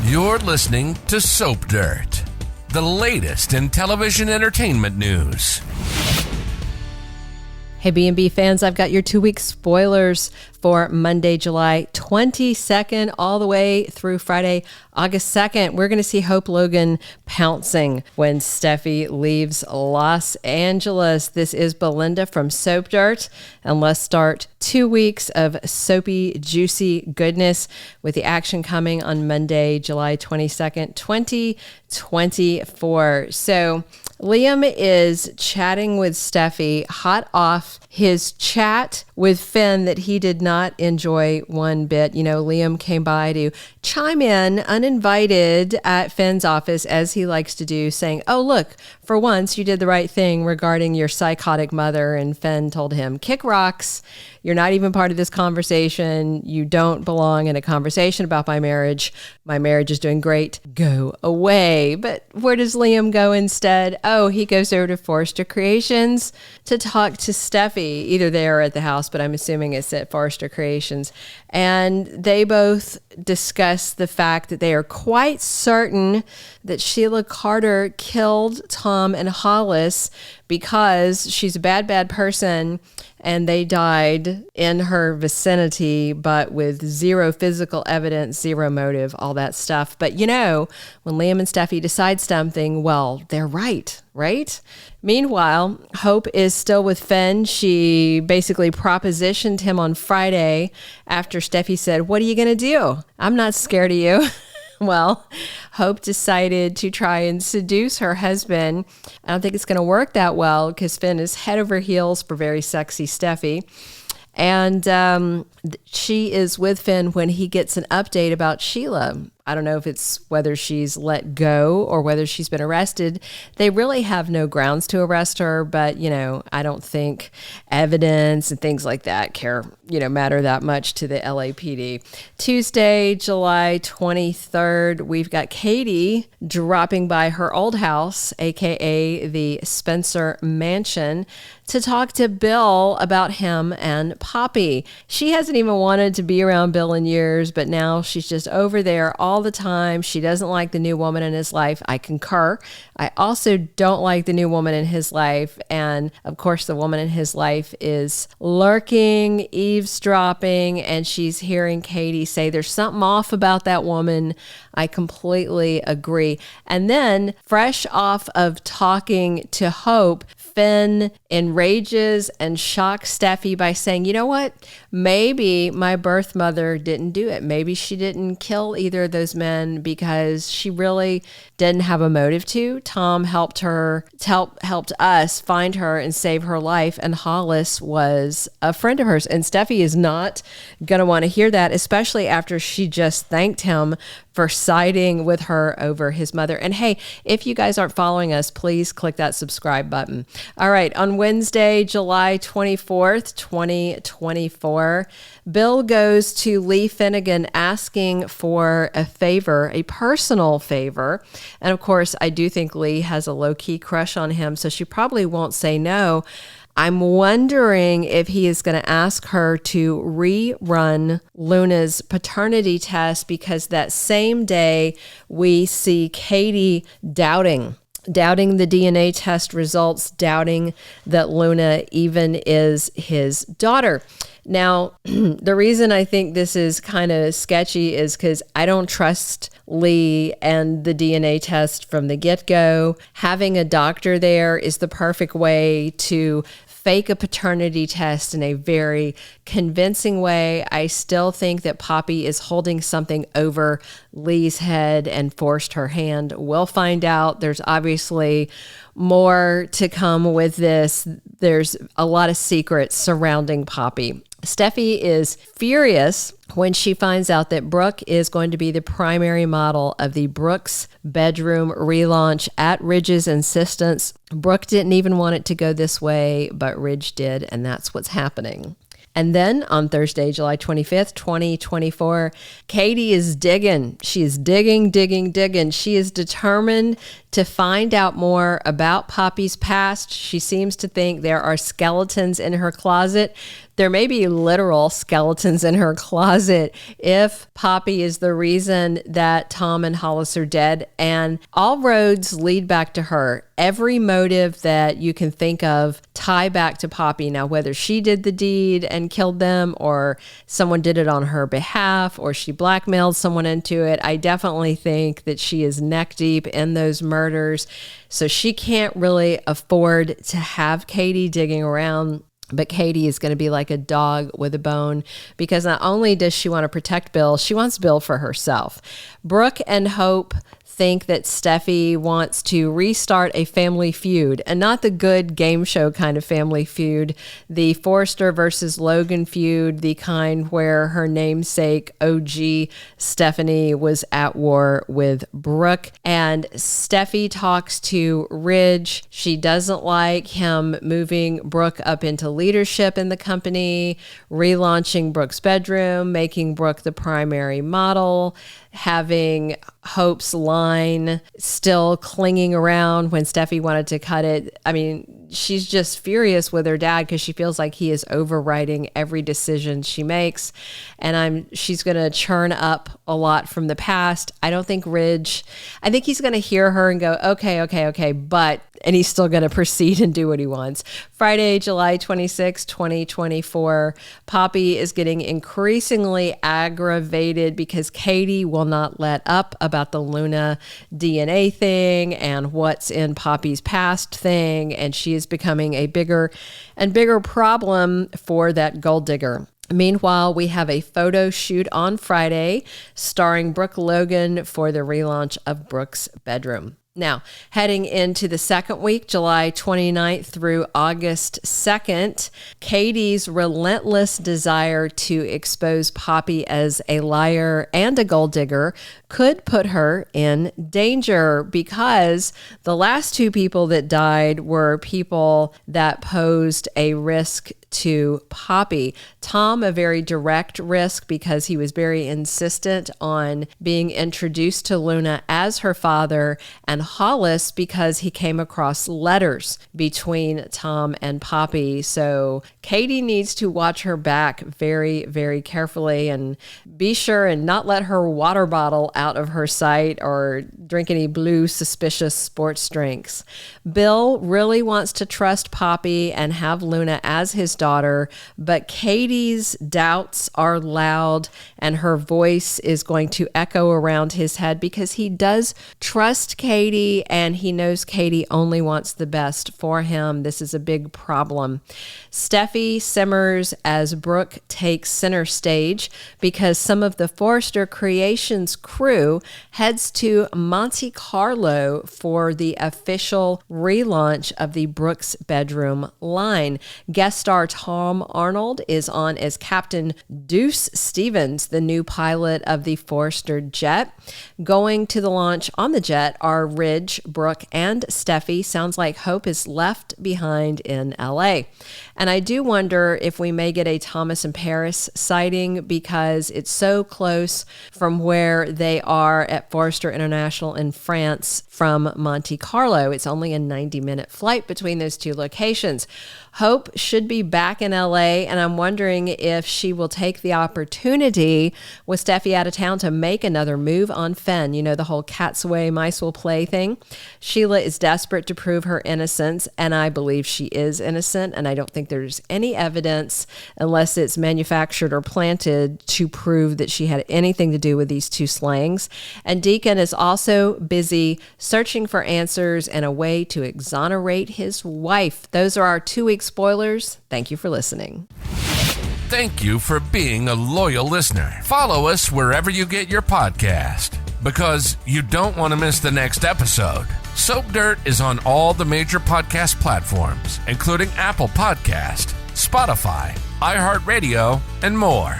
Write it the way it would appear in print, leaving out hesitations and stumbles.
You're listening to Soap Dirt, the latest in television entertainment news. Hey, B&B fans, I've got your 2-week spoilers for Monday, July 22nd, all the way through Friday, August 2nd. We're going to see Hope Logan pouncing when Steffy leaves Los Angeles. This is Belinda from Soap Dirt, and let's start 2 weeks of soapy, juicy goodness with the action coming on Monday, July 22nd, 2024. So Liam is chatting with Steffy, hot off his chat with Finn that he did not enjoy one bit. You know, Liam came by to chime in uninvited at Finn's office, as he likes to do, saying, "Oh, look, for once you did the right thing regarding your psychotic mother." And Finn told him, "Kick rocks. You're not even part of this conversation. You don't belong in a conversation about my marriage. My marriage is doing great. Go away." But where does Liam go instead? Oh, he goes over to Forrester Creations to talk to Steffy. Either there or at the house, but I'm assuming it's at Forrester Creations. And they both discuss the fact that they are quite certain that Sheila Carter killed Tom and Hollis because she's a bad, bad person, and they died in her vicinity, but with zero physical evidence, zero motive, all that stuff. But you know, when Liam and Steffy decide something, well, they're right? Meanwhile, Hope is still with Finn. She basically propositioned him on Friday after Steffy said, "What are you going to do? I'm not scared of you." Well, Hope decided to try and seduce her husband. I don't think it's going to work that well because Finn is head over heels for very sexy Steffy. And she is with Finn when he gets an update about Sheila. I don't know if it's whether she's let go or whether she's been arrested. They really have no grounds to arrest her, but, you know, I don't think evidence and things like that matter that much to the LAPD. Tuesday, July 23rd, we've got Katie dropping by her old house, aka the Spencer Mansion, to talk to Bill about him and Poppy. She hasn't even wanted to be around Bill in years, but now she's just over there all the time. She doesn't like the new woman in his life. I concur. I also don't like the new woman in his life. And of course, the woman in his life is lurking, eavesdropping, and she's hearing Katie say there's something off about that woman. I completely agree. And then, fresh off of talking to Hope, Finn enrages and shocks Steffy by saying, "You know what? Maybe my birth mother didn't do it. Maybe she didn't kill either of those men because she really didn't have a motive to. Tom helped us find her and save her life, and Hollis was a friend of hers." And Steffy is not going to want to hear that, especially after she just thanked him for siding with her over his mother. And hey, if you guys aren't following us, please click that subscribe button. All right, on Wednesday, July 24th, 2024, Bill goes to Lee Finnegan asking for a favor, a personal favor. And of course, I do think Lee has a low-key crush on him, so she probably won't say no. I'm wondering if he is going to ask her to rerun Luna's paternity test, because that same day we see Katie doubting the DNA test results, doubting that Luna even is his daughter. Now, the reason I think this is kind of sketchy is because I don't trust Lee and the DNA test from the get-go. Having a doctor there is the perfect way to fake a paternity test in a very convincing way. I still think that Poppy is holding something over Lee's head and forced her hand. We'll find out. There's obviously more to come with this. There's a lot of secrets surrounding Poppy. Steffy is furious when she finds out that Brooke is going to be the primary model of the Brooke's bedroom relaunch at Ridge's insistence. Brooke didn't even want it to go this way, but Ridge did, and that's what's happening. And then on Thursday, July 25th, 2024, Katie is digging. She is digging. She is determined to find out more about Poppy's past. She seems to think there are skeletons in her closet. There may be literal skeletons in her closet if Poppy is the reason that Tom and Hollis are dead, and all roads lead back to her. Every motive that you can think of tie back to Poppy. Now, whether she did the deed and killed them, or someone did it on her behalf, or she blackmailed someone into it, I definitely think that she is neck deep in those murders. So she can't really afford to have Katie digging around. But Katie is going to be like a dog with a bone, because not only does she want to protect Bill, she wants Bill for herself. Brooke and Hope think that Steffy wants to restart a family feud, and not the good game show kind of family feud, the Forrester versus Logan feud, the kind where her namesake OG Stephanie was at war with Brooke. And Steffi talks to Ridge. She doesn't like him moving Brooke up into leadership in the company, relaunching Brooke's bedroom, making Brooke the primary model, having Hope's line still clinging around when Steffi wanted to cut it. I mean, she's just furious with her dad because she feels like he is overriding every decision she makes. And she's going to churn up a lot from the past. I think he's going to hear her and go, okay, but, and he's still going to proceed and do what he wants. Friday, July 26, 2024, Poppy is getting increasingly aggravated because Katie will not let up about the Luna DNA thing and what's in Poppy's past thing, and she is becoming a bigger and bigger problem for that gold digger. Meanwhile, we have a photo shoot on Friday starring Brooke Logan for the relaunch of Brooke's bedroom. Now, heading into the second week, July 29th through August 2nd, Katie's relentless desire to expose Poppy as a liar and a gold digger could put her in danger, because the last two people that died were people that posed a risk to Poppy. Tom, a very direct risk because he was very insistent on being introduced to Luna as her father, and Hollis because he came across letters between Tom and Poppy. So Katie needs to watch her back very, very carefully and be sure and not let her water bottle out of her sight or drink any blue suspicious sports drinks. Bill really wants to trust Poppy and have Luna as his daughter, but Katie's doubts are loud and her voice is going to echo around his head because he does trust Katie and he knows Katie only wants the best for him. This is a big problem. Steffi simmers as Brooke takes center stage because some of the Forrester Creations crew heads to Monte Carlo for the official relaunch of the Brooke's Bedroom line. Guest star Tom Arnold is on as Captain Deuce Stevens, the new pilot of the Forrester jet. Going to the launch on the jet are Ridge, Brooke, and Steffi. Sounds like Hope is left behind in LA. And I do wonder if we may get a Thomas and Paris sighting because it's so close from where they are at Forrester International in France from Monte Carlo. It's only a 90-minute flight between those two locations. Hope should be back in LA, and I'm wondering if she will take the opportunity with Steffi out of town to make another move on Fenn. You know, the whole cat's away, mice will play thing. Sheila is desperate to prove her innocence, and I believe she is innocent, and I don't think there's any evidence, unless it's manufactured or planted, to prove that she had anything to do with these two slayings. And Deacon is also busy searching for answers and a way to exonerate his wife. Those are our 2-week spoilers. Thank you for listening. Thank you for being a loyal listener. Follow us wherever you get your podcast, because you don't want to miss the next episode. Soap Dirt is on all the major podcast platforms, including Apple Podcast, Spotify, iHeartRadio, and more.